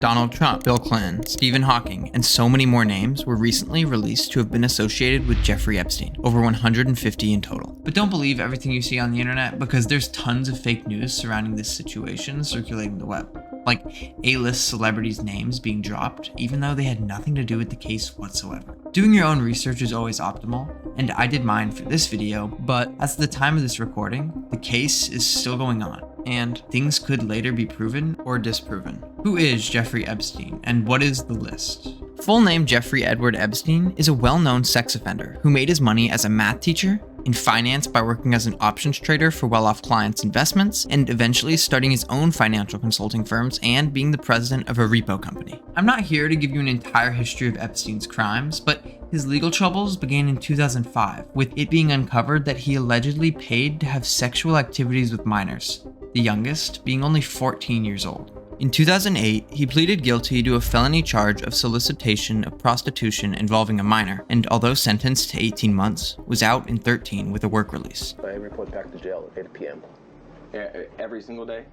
Donald Trump, Bill Clinton, Stephen Hawking, and so many more names were recently released to have been associated with Jeffrey Epstein, over 150 in total. But don't believe everything you see on the internet, because there's tons of fake news surrounding this situation circulating the web. Like A-list celebrities' names being dropped, even though they had nothing to do with the case whatsoever. Doing your own research is always optimal, and I did mine for this video, but at the time of this recording, the case is still going on, and things could later be proven or disproven. Who is Jeffrey Epstein, and what is the list? Full name Jeffrey Edward Epstein is a well-known sex offender who made his money as a math teacher, in finance by working as an options trader for well-off clients' investments, and eventually starting his own financial consulting firms and being the president of a repo company. I'm not here to give you an entire history of Epstein's crimes, but his legal troubles began in 2005, with it being uncovered that he allegedly paid to have sexual activities with minors, the youngest being only 14 years old. In 2008, he pleaded guilty to a felony charge of solicitation of prostitution involving a minor, and although sentenced to 18 months, was out in 13 with a work release. I report back to jail at 8 p.m. Every single day?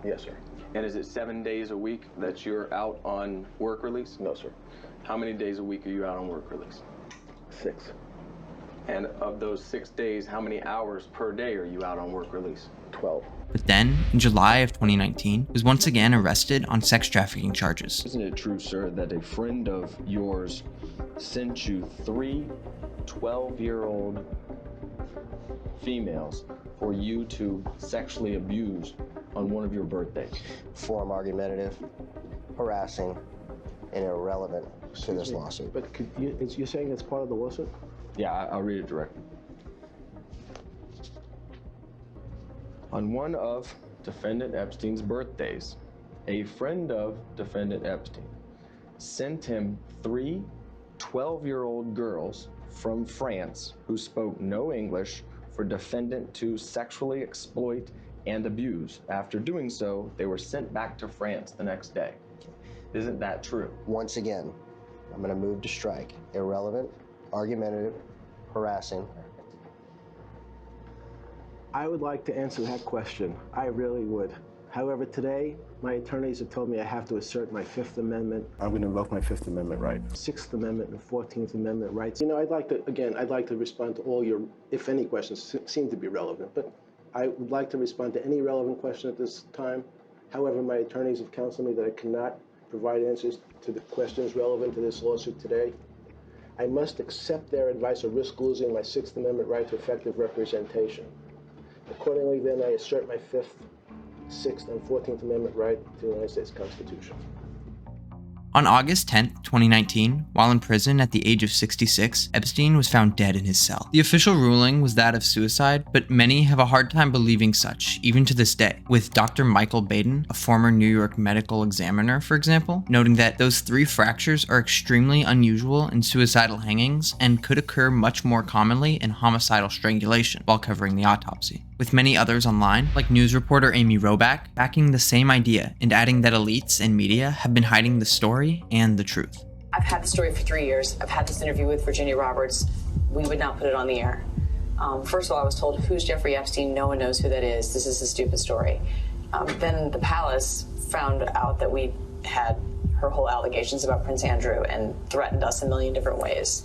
Yes, sir. And is it 7 days a week that you're out on work release? No, sir. How many days a week are you out on work release? 6. And of those 6 days, how many hours per day are you out on work release? 12. But then, in July of 2019, was once again arrested on sex trafficking charges. Isn't it true, sir, that a friend of yours sent you 3 12-year-old females for you to sexually abuse on one of your birthdays? Form argumentative, harassing, and irrelevant to this lawsuit. But you're saying that's part of the lawsuit? Yeah, I'll read it directly. On one of defendant Epstein's birthdays, a friend of defendant Epstein sent him 3 12-year-old girls from France who spoke no English for defendant to sexually exploit and abuse. After doing so, they were sent back to France the next day. Isn't that true? Once again, I'm going to move to strike. Irrelevant, argumentative, harassing. I would like to answer that question. I really would. However, today, my attorneys have told me I have to assert my Fifth Amendment. I'm going to invoke my Fifth Amendment right. Sixth Amendment and 14th Amendment rights. You know, I'd like to respond to all your, if any, questions seem to be relevant, but I would like to respond to any relevant question at this time. However, my attorneys have counseled me that I cannot provide answers to the questions relevant to this lawsuit today. I must accept their advice or risk losing my Sixth Amendment right to effective representation. Accordingly, then, I assert my Fifth, Sixth, and 14th Amendment right to the United States Constitution. On August 10th, 2019, while in prison at the age of 66, Epstein was found dead in his cell. The official ruling was that of suicide, but many have a hard time believing such, even to this day, with Dr. Michael Baden, a former New York medical examiner, for example, noting that those 3 fractures are extremely unusual in suicidal hangings and could occur much more commonly in homicidal strangulation, while covering the autopsy. With many others online, like news reporter Amy Roback, backing the same idea and adding that elites and media have been hiding the story and the truth. I've had the story for 3 years. I've had this interview with Virginia Roberts. We would not put it on the air. First of all, I was told, who's Jeffrey Epstein? No one knows who that is. This is a stupid story. Then the palace found out that we had her whole allegations about Prince Andrew and threatened us a million different ways.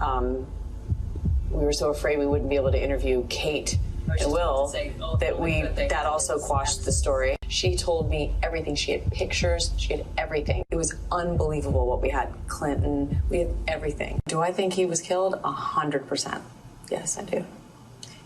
We were so afraid we wouldn't be able to interview Kate and Will that also quashed the story. She told me everything. She had pictures, she had everything. It was unbelievable what we had. Clinton, we had everything. Do I think he was killed? 100%. Yes, I do.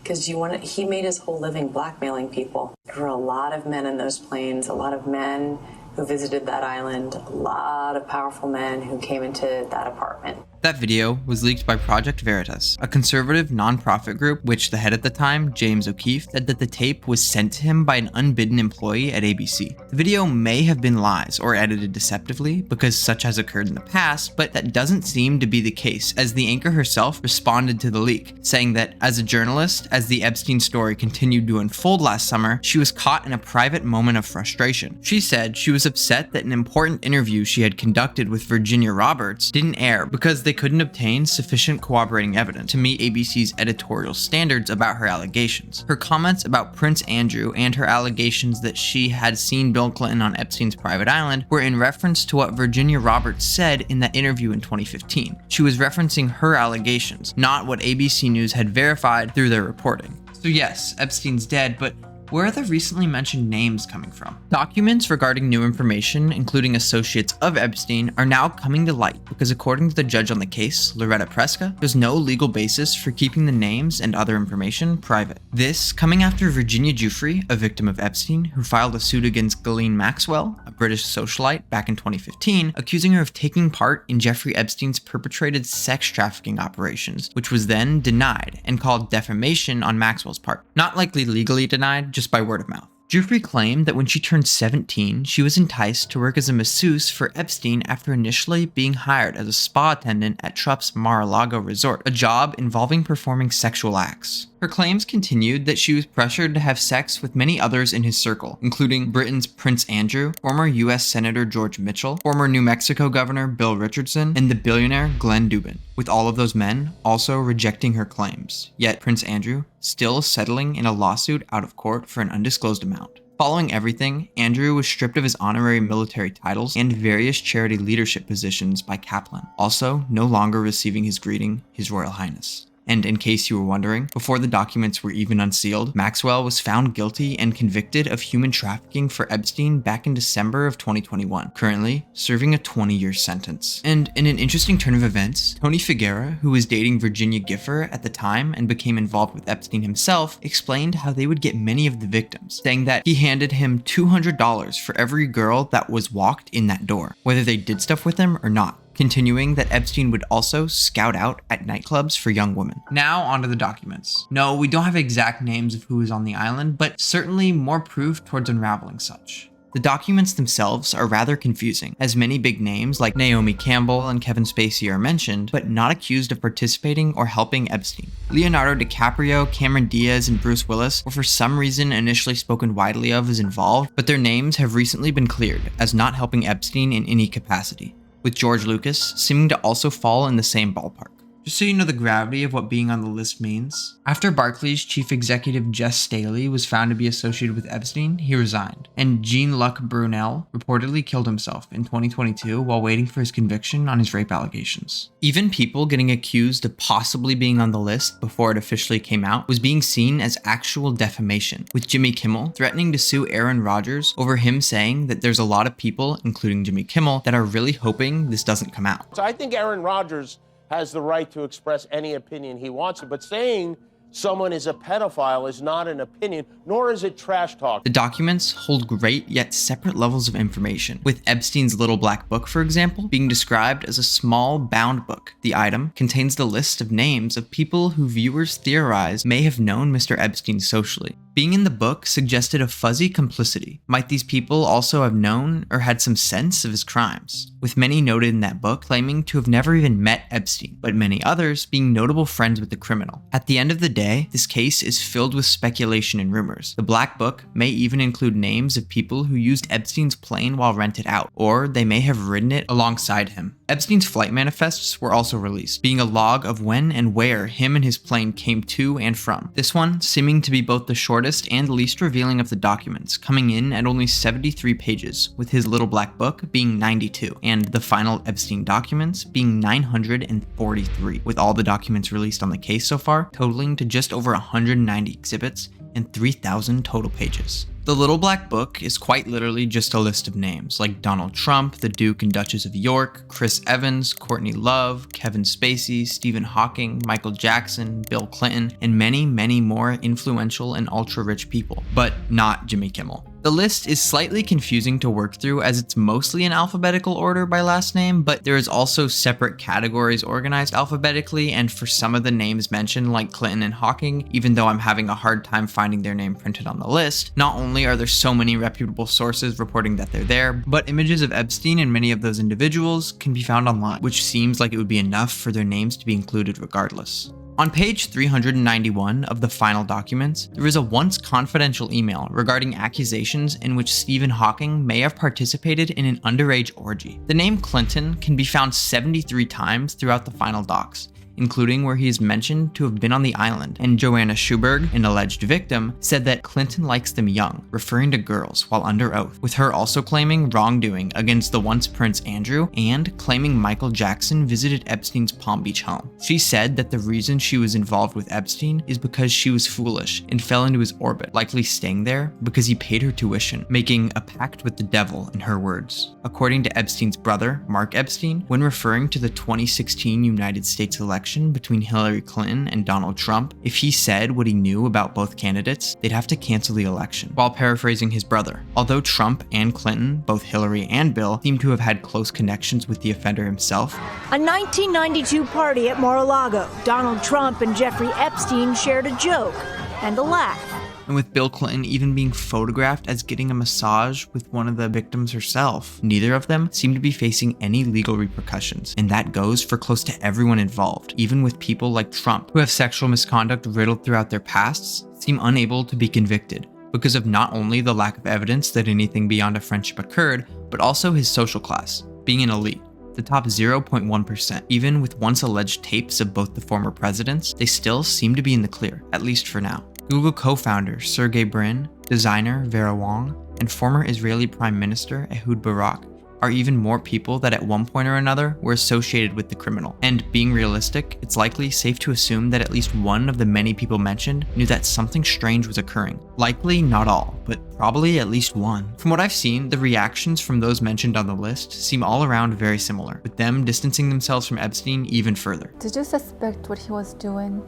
Because he made his whole living blackmailing people. There were a lot of men in those planes, a lot of men who visited that island, a lot of powerful men who came into that apartment. That video was leaked by Project Veritas, a conservative nonprofit group which the head at the time, James O'Keefe, said that the tape was sent to him by an unbidden employee at ABC. The video may have been lies or edited deceptively because such has occurred in the past, but that doesn't seem to be the case, as the anchor herself responded to the leak, saying that as a journalist, as the Epstein story continued to unfold last summer, she was caught in a private moment of frustration. She said she was upset that an important interview she had conducted with Virginia Roberts didn't air because they they couldn't obtain sufficient corroborating evidence to meet ABC's editorial standards about her allegations. Her comments about Prince Andrew and her allegations that she had seen Bill Clinton on Epstein's private island were in reference to what Virginia Roberts said in that interview in 2015. She was referencing her allegations, not what ABC News had verified through their reporting. So yes, Epstein's dead, but where are the recently mentioned names coming from? Documents regarding new information, including associates of Epstein, are now coming to light because according to the judge on the case, Loretta Preska, there's no legal basis for keeping the names and other information private. This coming after Virginia Jeffery, a victim of Epstein, who filed a suit against Ghislaine Maxwell, a British socialite, back in 2015, accusing her of taking part in Jeffrey Epstein's perpetrated sex trafficking operations, which was then denied and called defamation on Maxwell's part. Not likely legally denied, just by word of mouth. Jeffrey claimed that when she turned 17, she was enticed to work as a masseuse for Epstein after initially being hired as a spa attendant at Trupp's Mar-a-Lago resort, a job involving performing sexual acts. Her claims continued that she was pressured to have sex with many others in his circle, including Britain's Prince Andrew, former US Senator George Mitchell, former New Mexico Governor Bill Richardson, and the billionaire Glenn Dubin, with all of those men also rejecting her claims, yet Prince Andrew still settling in a lawsuit out of court for an undisclosed amount. Following everything, Andrew was stripped of his honorary military titles and various charity leadership positions by Kaplan, also no longer receiving his greeting, His Royal Highness. And in case you were wondering, before the documents were even unsealed, Maxwell was found guilty and convicted of human trafficking for Epstein back in December of 2021, currently serving a 20-year sentence. And in an interesting turn of events, Tony Figuera, who was dating Virginia Gifford at the time and became involved with Epstein himself, explained how they would get many of the victims, saying that he handed him $200 for every girl that was walked in that door, whether they did stuff with him or not. Continuing that Epstein would also scout out at nightclubs for young women. Now onto the documents. No, we don't have exact names of who was on the island, but certainly more proof towards unraveling such. The documents themselves are rather confusing, as many big names like Naomi Campbell and Kevin Spacey are mentioned, but not accused of participating or helping Epstein. Leonardo DiCaprio, Cameron Diaz, and Bruce Willis were for some reason initially spoken widely of as involved, but their names have recently been cleared as not helping Epstein in any capacity, with George Lucas seeming to also fall in the same ballpark. Just so you know the gravity of what being on the list means, after Barclays chief executive Jess Staley was found to be associated with Epstein, he resigned, and Jean-Luc Brunel reportedly killed himself in 2022 while waiting for his conviction on his rape allegations. Even people getting accused of possibly being on the list before it officially came out was being seen as actual defamation, with Jimmy Kimmel threatening to sue Aaron Rodgers over him saying that there's a lot of people, including Jimmy Kimmel, that are really hoping this doesn't come out. So I think Aaron Rodgers has the right to express any opinion he wants to, but saying someone is a pedophile is not an opinion, nor is it trash talk. The documents hold great yet separate levels of information, with Epstein's little black book, for example, being described as a small bound book. The item contains the list of names of people who viewers theorize may have known Mr. Epstein socially. Being in the book suggested a fuzzy complicity. Might these people also have known or had some sense of his crimes? With many noted in that book claiming to have never even met Epstein, but many others being notable friends with the criminal. At the end of the day, this case is filled with speculation and rumors. The Black Book may even include names of people who used Epstein's plane while rented out, or they may have ridden it alongside him. Epstein's flight manifests were also released, being a log of when and where him and his plane came to and from. This one seeming to be both the shortest and least revealing of the documents, coming in at only 73 pages, with his little black book being 92, and the final Epstein documents being 943, with all the documents released on the case so far totaling to just over 190 exhibits and 3,000 total pages. The Little Black Book is quite literally just a list of names like Donald Trump, the Duke and Duchess of York, Chris Evans, Courtney Love, Kevin Spacey, Stephen Hawking, Michael Jackson, Bill Clinton, and many, many more influential and ultra-rich people, but not Jimmy Kimmel. The list is slightly confusing to work through as it's mostly in alphabetical order by last name, but there is also separate categories organized alphabetically, and for some of the names mentioned like Clinton and Hawking, even though I'm having a hard time finding their name printed on the list, not only are there so many reputable sources reporting that they're there, but images of Epstein and many of those individuals can be found online, which seems like it would be enough for their names to be included regardless. On page 391 of the final documents, there is a once confidential email regarding accusations in which Stephen Hawking may have participated in an underage orgy. The name Clinton can be found 73 times throughout the final docs, including where he is mentioned to have been on the island, and Joanna Schuberg, an alleged victim, said that Clinton likes them young, referring to girls while under oath, with her also claiming wrongdoing against the once Prince Andrew and claiming Michael Jackson visited Epstein's Palm Beach home. She said that the reason she was involved with Epstein is because she was foolish and fell into his orbit, likely staying there because he paid her tuition, making a pact with the devil in her words. According to Epstein's brother, Mark Epstein, when referring to the 2016 United States election between Hillary Clinton and Donald Trump, if he said what he knew about both candidates, they'd have to cancel the election. While paraphrasing his brother, although Trump and Clinton, both Hillary and Bill, seem to have had close connections with the offender himself. A 1992 party at Mar-a-Lago. Donald Trump and Jeffrey Epstein shared a joke and a laugh. And with Bill Clinton even being photographed as getting a massage with one of the victims herself, neither of them seem to be facing any legal repercussions, and that goes for close to everyone involved, even with people like Trump, who have sexual misconduct riddled throughout their pasts, seem unable to be convicted because of not only the lack of evidence that anything beyond a friendship occurred, but also his social class, being an elite. The top 0.1%. Even with once alleged tapes of both the former presidents, they still seem to be in the clear, at least for now. Google co-founder Sergey Brin, designer Vera Wang, and former Israeli Prime Minister Ehud Barak are even more people that at one point or another were associated with the criminal. And being realistic, it's likely safe to assume that at least one of the many people mentioned knew that something strange was occurring. Likely not all, but probably at least one. From what I've seen, the reactions from those mentioned on the list seem all around very similar, with them distancing themselves from Epstein even further. Did you suspect what he was doing?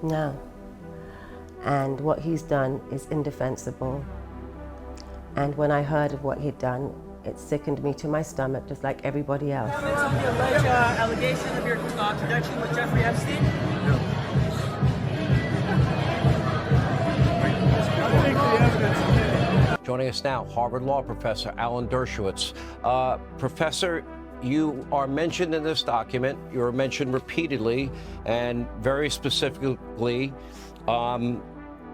No. And what he's done is indefensible. And when I heard of what he'd done, it sickened me to my stomach, just like everybody else. The alleged allegation of your connection with Jeffrey Epstein? Joining us now, Harvard Law Professor Alan Dershowitz. Professor, you are mentioned in this document. You are mentioned repeatedly and very specifically.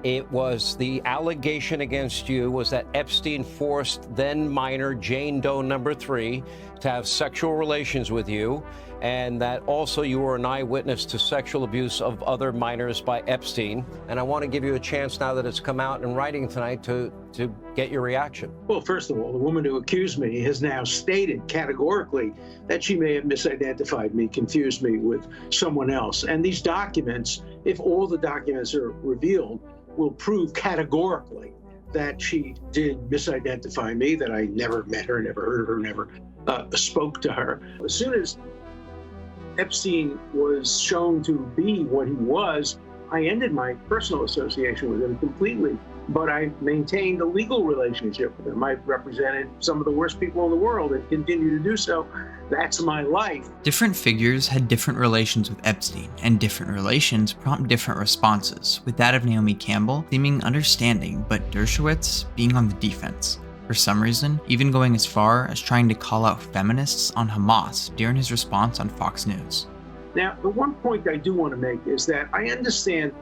It was the allegation against you was that Epstein forced then minor Jane Doe number 3 to have sexual relations with you, and that also you were an eyewitness to sexual abuse of other minors by Epstein. And I want to give you a chance now that it's come out in writing tonight to get your reaction. Well, first of all, the woman who accused me has now stated categorically that she may have misidentified me, confused me with someone else. And these documents, if all the documents are revealed, will prove categorically that she did misidentify me, that I never met her, never heard of her, never spoke to her. As soon as Epstein was shown to be what he was, I ended my personal association with him completely, but I maintained a legal relationship with him. I represented some of the worst people in the world and continue to do so. That's my life. Different figures had different relations with Epstein, and different relations prompt different responses, with that of Naomi Campbell seeming understanding, but Dershowitz being on the defense. For some reason, even going as far as trying to call out feminists on Hamas during his response on Fox News. Now, the one point I do want to make is that I understand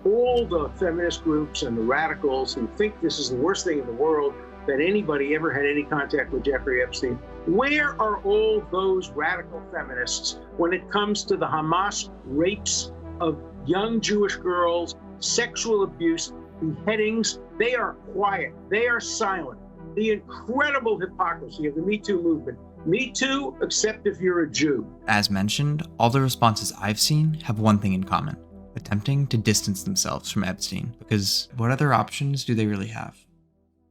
all the feminist groups and the radicals who think this is the worst thing in the world, that anybody ever had any contact with Jeffrey Epstein. Where are all those radical feminists when it comes to the Hamas rapes of young Jewish girls, sexual abuse, beheadings? They are quiet. They are silent. The incredible hypocrisy of the Me Too movement. Me Too, except if you're a Jew. As mentioned, all the responses I've seen have one thing in common: attempting to distance themselves from Epstein, because what other options do they really have?